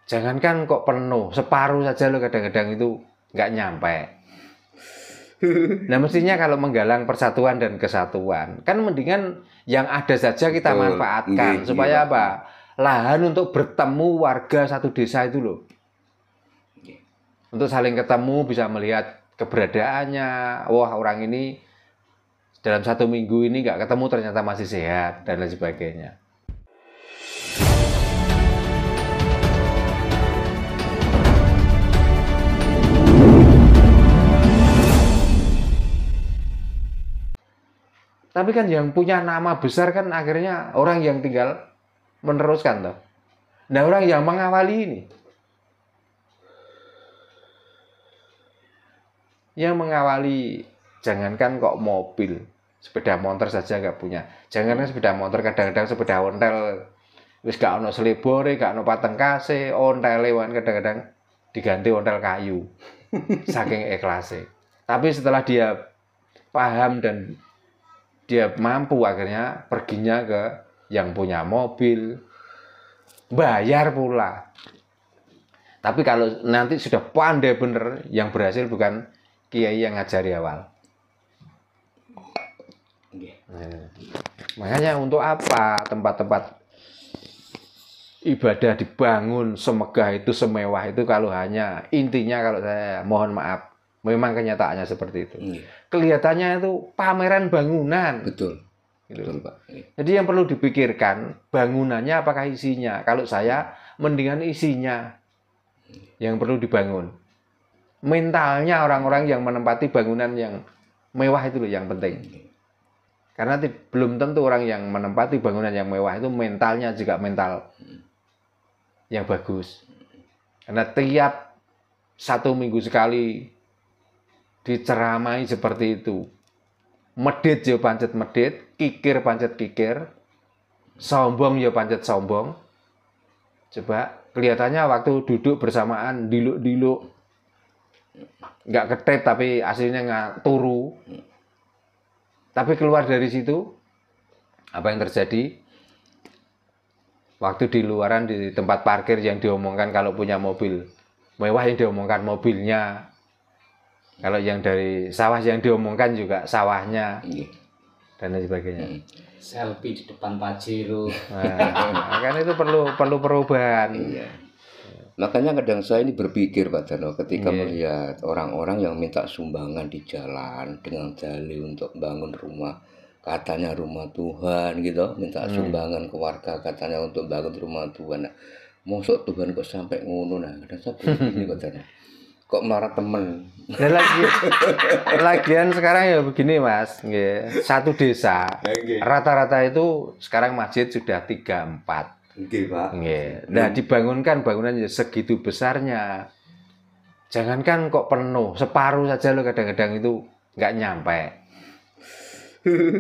Jangankan kok penuh, separuh saja lo kadang-kadang itu nggak nyampe. Nah mestinya kalau menggalang persatuan dan kesatuan, kan mendingan yang ada saja kita manfaatkan. Supaya apa? Lahan untuk bertemu warga satu desa itu loh. Untuk saling ketemu, bisa melihat keberadaannya. Wah orang ini dalam 1 minggu ini nggak ketemu ternyata masih sehat, dan lain sebagainya. Tapi kan yang punya nama besar kan akhirnya orang yang tinggal meneruskan toh. Nah orang yang mengawali ini, yang mengawali, jangankan kok mobil, sepeda motor saja nggak punya. Jangankan sepeda motor, kadang-kadang sepeda ontel wis gak ono selebore, gak ono patengkase, ontele wan kadang-kadang diganti ontel kayu. Saking ikhlase. Tapi setelah dia paham dan dia mampu, akhirnya perginya ke yang punya mobil, bayar pula. Tapi kalau nanti sudah pandai bener, yang berhasil bukan kiai yang ngajari awal. Makanya untuk apa tempat-tempat ibadah dibangun semegah itu, semewah itu, kalau hanya intinya, kalau saya mohon maaf, memang kenyataannya seperti itu. Kelihatannya itu pameran bangunan. Betul. Gitu. Betul, Pak. Jadi yang perlu dipikirkan bangunannya apakah isinya. Kalau saya mendingan isinya yang perlu dibangun. Mentalnya orang-orang yang menempati bangunan yang mewah itu loh yang penting. Karena belum tentu orang yang menempati bangunan yang mewah itu mentalnya juga mental yang bagus. Karena tiap 1 minggu sekali diceramai seperti itu, medit ya pancet medit, kikir pancet kikir, sombong ya pancet sombong. Coba kelihatannya waktu duduk bersamaan diluk-diluk, nggak ketep tapi aslinya nggak turu. Tapi keluar dari situ, apa yang terjadi? Waktu di luaran di tempat parkir yang diomongkan kalau punya mobil mewah yang diomongkan mobilnya. Kalau yang dari sawah yang diomongkan juga sawahnya, dan lain sebagainya. Selfie di depan Pajero. Nah, kan itu perlu perubahan. Iya. Makanya kadang saya ini berpikir Pak Darno, ketika melihat orang-orang yang minta sumbangan di jalan dengan dalih untuk bangun rumah, katanya rumah Tuhan gitu, minta sumbangan ke warga katanya untuk bangun rumah Tuhan. Nah, mosok Tuhan kok sampai ngono, nah kadang saya berpikir Pak Darno, kok melarat temen. Dan lagian sekarang ya begini Mas, satu desa rata-rata itu sekarang masjid sudah 3-4. Pak. Nah dibangunkan bangunan segitu besarnya, jangankan kok penuh, separuh saja lo kadang-kadang itu nggak nyampe.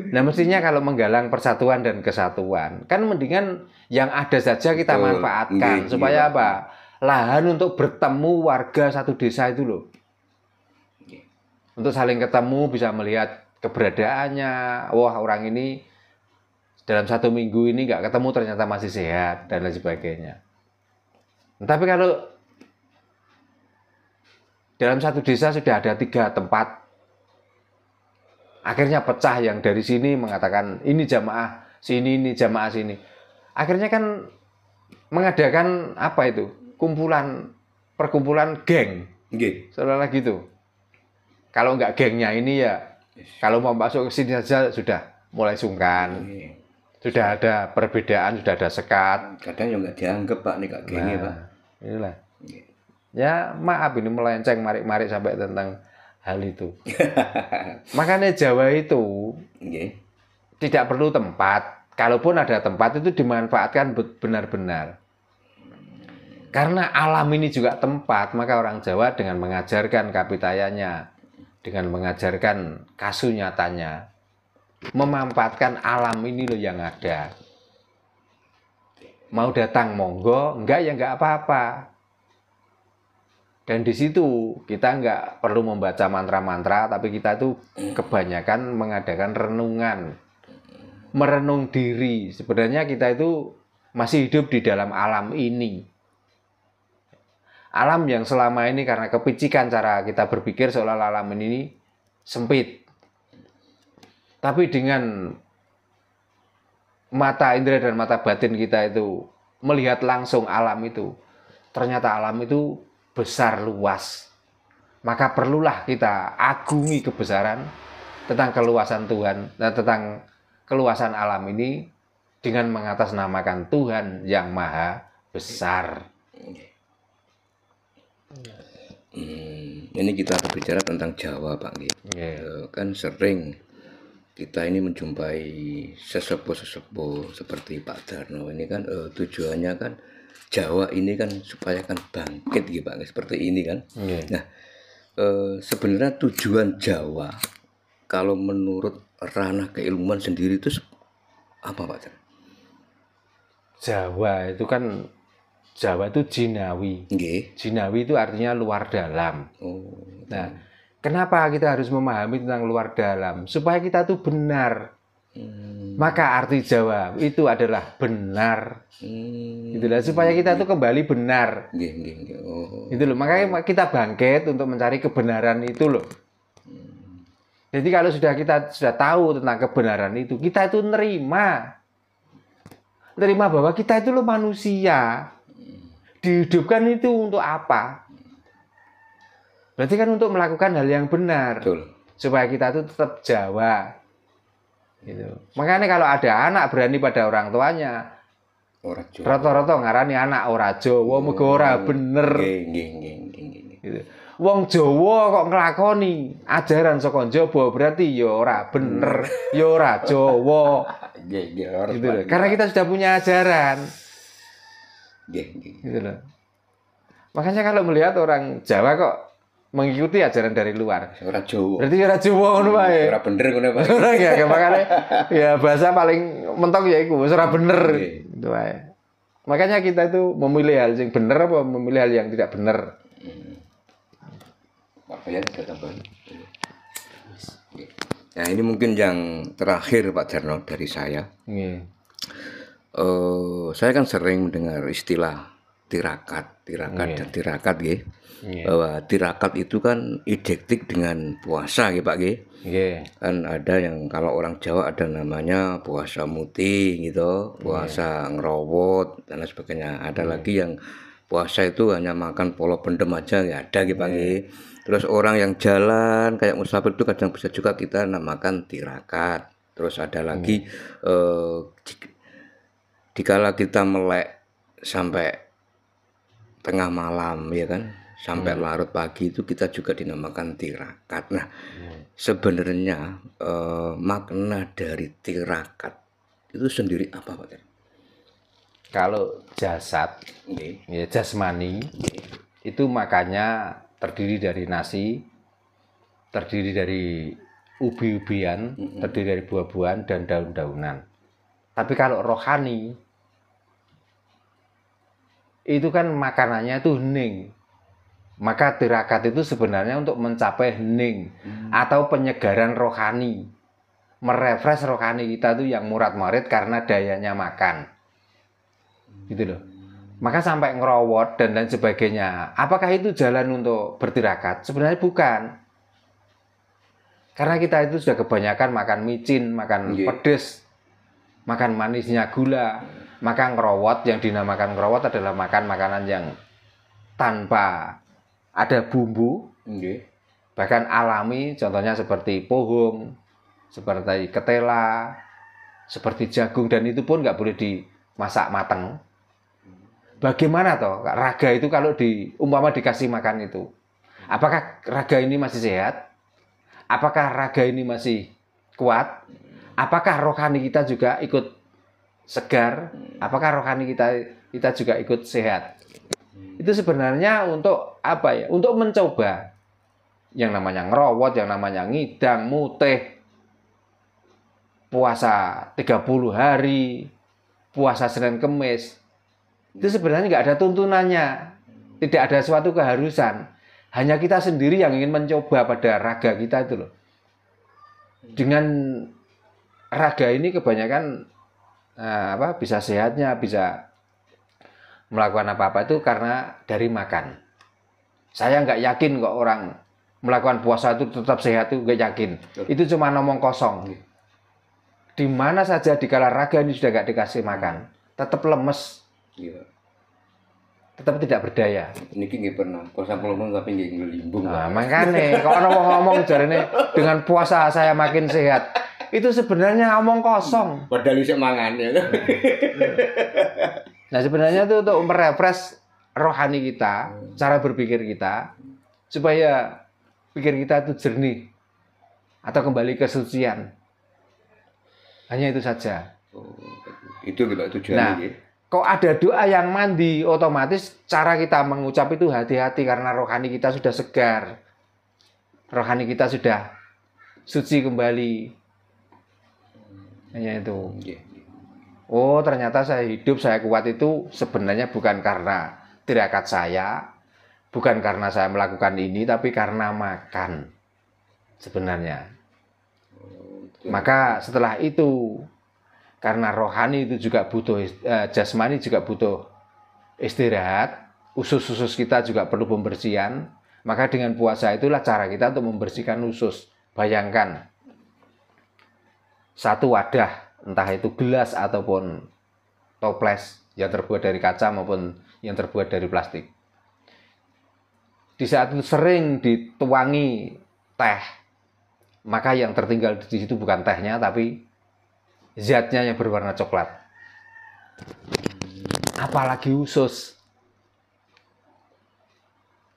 Nah mestinya kalau menggalang persatuan dan kesatuan, kan mendingan yang ada saja kita manfaatkan. Supaya apa? Lahan untuk bertemu warga satu desa itu loh. Untuk saling ketemu, bisa melihat keberadaannya. Wah orang ini dalam 1 minggu ini nggak ketemu ternyata masih sehat, dan lain sebagainya. Tapi kalau dalam satu desa sudah ada 3 tempat, akhirnya pecah, yang dari sini mengatakan ini jamaah sini, ini jamaah sini. Akhirnya kan mengadakan apa itu? Perkumpulan geng. Seolah-olah gitu. Kalau nggak gengnya ini ya, kalau mau masuk ke sini saja sudah mulai sungkan. Sudah ada perbedaan, sudah ada sekat. Kadang juga dianggap Pak nih Kak gengnya Pak. Inilah. Ya maaf ini melenceng marik-marik sampai tentang hal itu. Makanya Jawa itu tidak perlu tempat. Kalaupun ada tempat itu dimanfaatkan benar-benar. Karena alam ini juga tempat, maka orang Jawa dengan mengajarkan kapitayanya, dengan mengajarkan kasunyatanya, memanfaatkan alam ini loh yang ada. Mau datang monggo, enggak ya enggak apa-apa. Dan di situ kita enggak perlu membaca mantra-mantra, tapi kita itu kebanyakan mengadakan renungan, merenung diri. Sebenarnya kita itu masih hidup di dalam alam ini. Alam yang selama ini karena kepicikan cara kita berpikir seolah alam ini sempit. Tapi dengan mata indera dan mata batin kita itu melihat langsung alam itu, ternyata alam itu besar luas. Maka perlulah kita agungi kebesaran tentang keluasan Tuhan dan tentang keluasan alam ini dengan mengatasnamakan Tuhan yang Maha Besar. Ini kita berbicara tentang Jawa, Pak Nggih. Kan sering kita ini menjumpai sesepuh-sesepuh seperti Pak Darno ini kan tujuannya kan Jawa ini kan supaya kan bangkit gitu Pak, seperti ini kan. Nah, sebenarnya tujuan Jawa kalau menurut ranah keilmuan sendiri itu apa Pak Darno? Jawa itu jinawi. Jinawi itu artinya luar dalam. Nah, kenapa kita harus memahami tentang luar dalam? Supaya kita tuh benar. Maka arti Jawa itu adalah benar. Itulah supaya kita tuh kembali benar. Itu loh. Makanya kita bangkit untuk mencari kebenaran itu loh. Jadi kalau kita sudah tahu tentang kebenaran itu, kita itu nerima bahwa kita itu loh manusia. Dihidupkan itu untuk apa? Berarti kan untuk melakukan hal yang benar. Betul. Supaya kita itu tetap Jawa. Gitu. Makanya kalau ada anak berani pada orang tuanya, rata-rata ngarani anak ora Jawa, mergo ora bener. Gitu. Wong Jawa kok nglakoni ajaran saka Jawa berarti ya ora bener, ya ora Jawa. Gitu loh. Karena kita sudah punya ajaran. Gitu loh. Makanya kalau melihat orang Jawa kok mengikuti ajaran dari luar, ora Jawa. berarti ora Jawa ngono wae. Ora bener ngono Pak. Ora ya, makanya ya bahasa paling mentok ya iku, ora bener. Gitu wae. Makanya kita itu memilih hal yang bener apa memilih hal yang tidak bener. Pak ya sudah tambahan. Nah, ini mungkin yang terakhir Pak Darno dari saya. Saya kan sering mendengar istilah tirakat dan tirakat ya. Bahwa tirakat itu kan identik dengan puasa ya Pak ya. Kan ada yang kalau orang Jawa ada namanya puasa muti gitu, puasa ngerowot dan lain sebagainya. Ada lagi yang puasa itu hanya makan polo pendem aja ya ada gitu Pak ya. Terus orang yang jalan kayak musafir itu kadang bisa juga kita namakan tirakat. Terus ada lagi dikala kita melek sampai tengah malam ya kan, sampai larut pagi itu kita juga dinamakan tirakat. Nah, sebenarnya makna dari tirakat itu sendiri apa Pak? Kalau jasad, ya jasmani, itu makanya terdiri dari nasi, terdiri dari ubi-ubian, terdiri dari buah-buahan dan daun-daunan. Tapi kalau rohani, itu kan makanannya itu hening. Maka tirakat itu sebenarnya untuk mencapai hening atau penyegaran rohani. Merefresh rohani kita itu yang murat-marit karena dayanya makan. Gitu loh. Maka sampai ngerowot dan lain sebagainya. Apakah itu jalan untuk bertirakat? Sebenarnya bukan. Karena kita itu sudah kebanyakan makan micin, makan pedes, makan manisnya gula. Maka ngerowot, yang dinamakan ngerowot adalah makan makanan yang tanpa ada bumbu, bahkan alami, contohnya seperti pohung, seperti ketela, seperti jagung, dan itu pun nggak boleh dimasak mateng. Bagaimana toh raga itu kalau umpama dikasih makan itu, apakah raga ini masih sehat? Apakah raga ini masih kuat? Apakah rohani kita juga ikut segar? Apakah rohani kita juga ikut sehat? Itu sebenarnya untuk apa ya? Untuk mencoba yang namanya ngerowot, yang namanya ngidang, mutih, puasa 30 hari, puasa Senin Kemis. Itu sebenarnya nggak ada tuntunannya, tidak ada suatu keharusan. Hanya kita sendiri yang ingin mencoba pada raga kita itu loh. Dengan raga ini kebanyakan bisa sehatnya, bisa melakukan apa-apa itu karena dari makan. Saya nggak yakin kok orang melakukan puasa itu tetap sehat, itu nggak yakin. Itu cuma ngomong kosong. Di mana saja di kala raga ini sudah nggak dikasih makan, tetap lemes, Iya. tetap tidak berdaya. Niki nggih pernah puasa ngomong tapi nggih ngelimbung. Nah, makanya kalau orang ngomong jarene dengan puasa saya makin sehat, itu sebenarnya omong kosong. Padahal isih mangan ya. Nah, sebenarnya itu untuk merefresh rohani kita, cara berpikir kita, supaya pikir kita itu jernih atau kembali ke kesucian. Hanya itu saja. Oh, itu nggih Pak tujuannya Nah, nggih. kok ada doa yang mandi, otomatis cara kita mengucap itu hati-hati karena rohani kita sudah segar. Rohani kita sudah suci kembali. Hanya itu. Nggih. Oh, ternyata saya hidup, saya kuat itu sebenarnya bukan karena tirakat saya, bukan karena saya melakukan ini, tapi karena makan. Sebenarnya. Maka setelah itu, karena rohani itu juga butuh, jasmani juga butuh istirahat, usus-usus kita juga perlu pembersihan, maka dengan puasa itulah cara kita untuk membersihkan usus. Bayangkan, satu wadah, entah itu gelas ataupun toples yang terbuat dari kaca maupun yang terbuat dari plastik. Di saat itu sering dituangi teh, maka yang tertinggal di situ bukan tehnya, tapi zatnya yang berwarna coklat. Apalagi usus.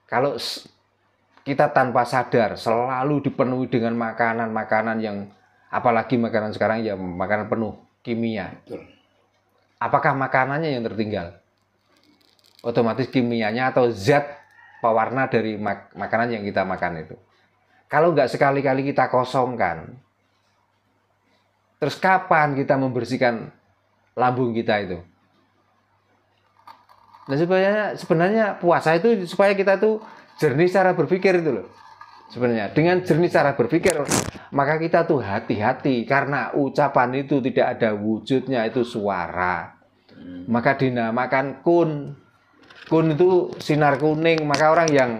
Kalau kita tanpa sadar selalu dipenuhi dengan makanan-makanan yang, apalagi makanan sekarang ya makanan penuh kimia. Betul. Apakah makanannya yang tertinggal? Otomatis kimianya atau zat pewarna dari makanan yang kita makan itu. Kalau nggak sekali-kali kita kosongkan, terus kapan kita membersihkan lambung kita itu? Nah, sebenarnya puasa itu supaya kita tuh jernih cara berpikir itu loh. Sebenarnya dengan jernih cara berpikir, maka kita tuh hati-hati karena ucapan itu tidak ada wujudnya, itu suara. Maka dinamakan kun. Kun itu sinar kuning, maka orang yang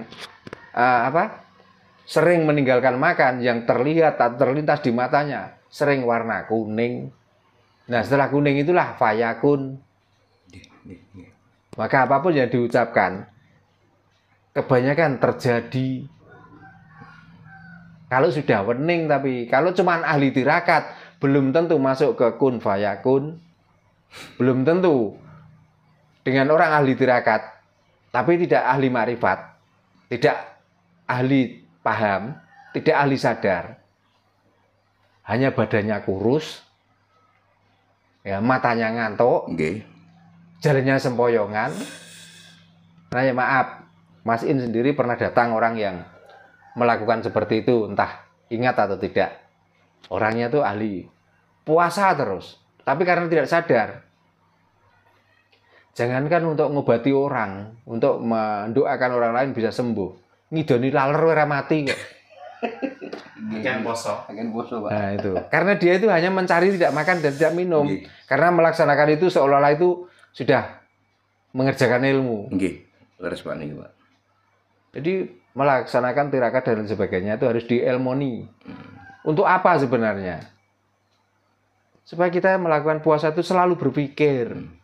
sering meninggalkan makan, yang terlihat atau terlintas di matanya sering warna kuning. Nah, setelah kuning itulah fayakun. Maka apapun yang diucapkan kebanyakan terjadi. Kalau sudah wening, tapi kalau cuma ahli tirakat belum tentu masuk ke kun fayakun. Belum tentu. Dengan orang ahli tirakat tapi tidak ahli marifat, tidak ahli paham, tidak ahli sadar, hanya badannya kurus, ya matanya ngantuk, Nggih. jalannya sempoyongan. Nah, ya maaf, Mas In sendiri pernah datang orang yang melakukan seperti itu, entah ingat atau tidak. Orangnya tuh ahli puasa terus, tapi karena tidak sadar. Jangankan untuk ngobati orang, untuk mendoakan orang lain bisa sembuh, ngidoni laler ora mati kok. Agen poso. Agen poso, Pak. Nah, itu. Karena dia itu hanya mencari tidak makan dan tidak minum. Nggih. Karena melaksanakan itu seolah-olah itu sudah mengerjakan ilmu. Nggih. Leres Pak niki, Pak. Jadi melaksanakan tirakat dan lain sebagainya itu harus diilmoni. Untuk apa sebenarnya? Supaya kita melakukan puasa itu selalu berpikir.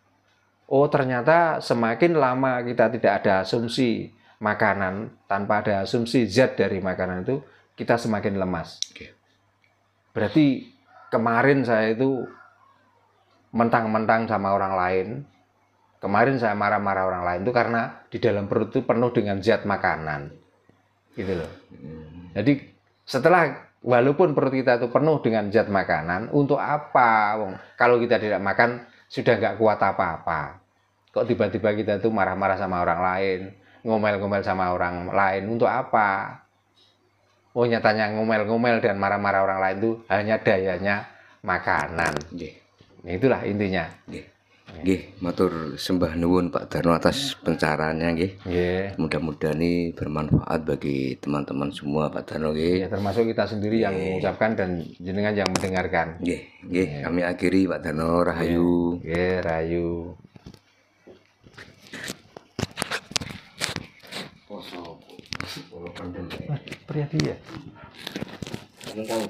Oh, ternyata semakin lama kita tidak ada asumsi makanan, tanpa ada asumsi zat dari makanan itu, kita semakin lemas. Oke. Berarti kemarin saya itu mentang-mentang sama orang lain. Kemarin saya marah-marah orang lain itu karena di dalam perut itu penuh dengan zat makanan. Gitu loh. Jadi setelah, walaupun perut kita itu penuh dengan zat makanan, untuk apa? Kalau kita tidak makan, sudah nggak kuat apa-apa. Kok tiba-tiba kita itu marah-marah sama orang lain, ngomel-ngomel sama orang lain, untuk apa? Oh, nyatanya ngomel-ngomel dan marah-marah orang lain itu hanya dayanya makanan. Nggih. Nah, itulah intinya. Nggih. Nggih, matur sembah nuwun Pak Darno atas pencaraannya nggih. Nggih. Mudah-mudahan ini bermanfaat bagi teman-teman semua Pak Darno nggih. Ya, termasuk kita sendiri yang mengucapkan dan jenengan yang mendengarkan. Nggih, nggih, kami akhiri Pak Darno rahayu. Nggih, rayu. Poso. kalau pandemi. Pria dia. Kamu tahu?